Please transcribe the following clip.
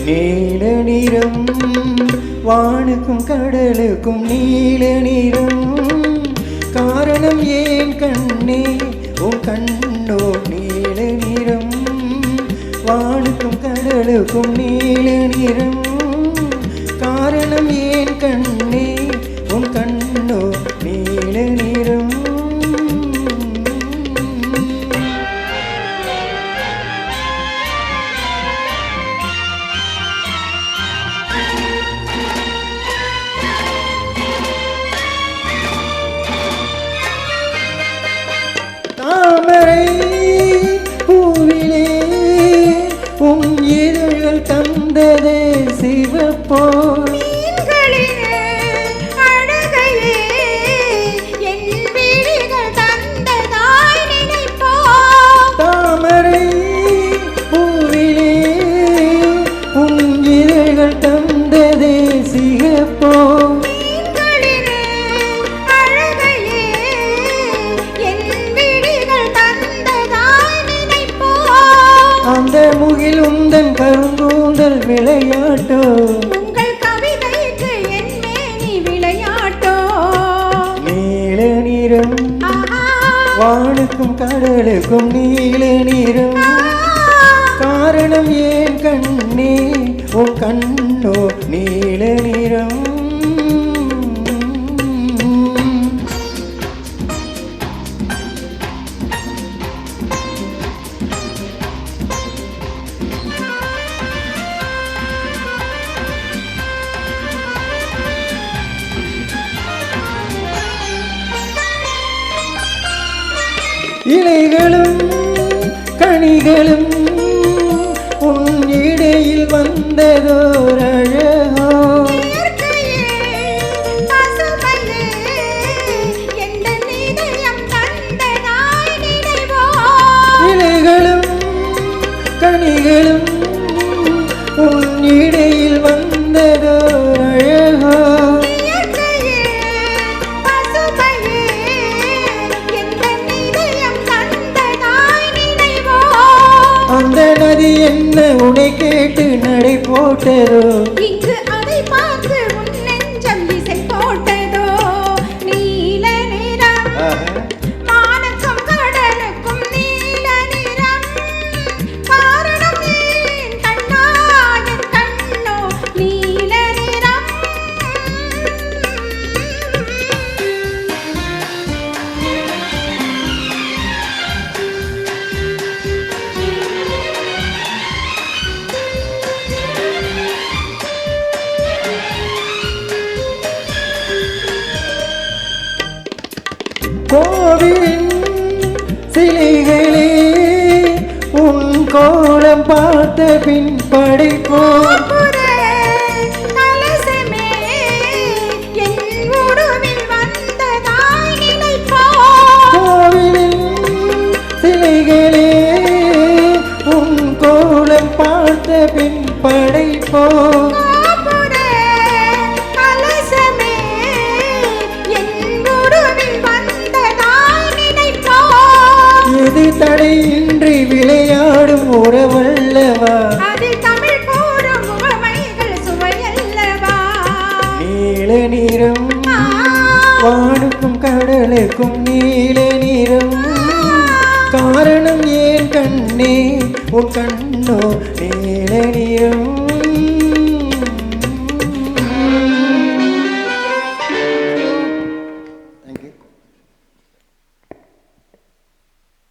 நீல நிறம் வானுக்கும் கடலுக்கும் நீல நிறம் காரணம் ஏன் கண்ணே உன் கண்ணோ நீல நிறம் வானுக்கும் கடலுக்கும் நீல நிறம் காரணம் ஏன் கண்ணே உன் கண்ணோ நீல நிறம் தாமரை பூவிலே உன் இதழ்கள் தந்ததே சிவப்போ தாமரை பூவிலே உன் இதழ்கள் தந்ததே சிவப்போ அந்த முகில் உந்தன் கருங்கூந்தல் விளையாட்டோ உங்கள் கவிதைக்கு என்னே நீ விளையாட்டோ நீல நிறம் வானுக்கும் கடலுக்கும் நீல நிறம் காரணம் ஏன் கண்ணே உன் கண்ணோ நீல நிறம் இலைகளும் கனிகளும் உன் இடையில் வந்ததோர் அழகோ இலைகளும் கனிகளும் உன் இடையில் வந்ததோர் அழகோ அந்த நதி என்ன உடை கேட்டு நடை போட்டதோ இங்கு அதை பார்த்து உன் நெஞ்சம் இசை போட்டதோ நீல நிறம் வானுக்கும் கடலுக்கும் நீல நிறம் காரணம் ஏன் கண்ணா என் கண்ணோ நீல நிறம் கோவிலின் சிலைகளே உன் கோலம் பார்த்த பின் படைப்போ கோவிலின் சிலைகளே உன் கோலம் பார்த்த பின் படைப்போ இது தடையின்றி விளையாடும் உறவல்லவா அது தமிழ் கூறும் உவமைகள் சுவையல்லவா நீல நிறம் வானுக்கும் கடலுக்கும் நீல நிறம் காரணம் ஏன் கண்ணே உன் கண்ணோ நீல நிறம்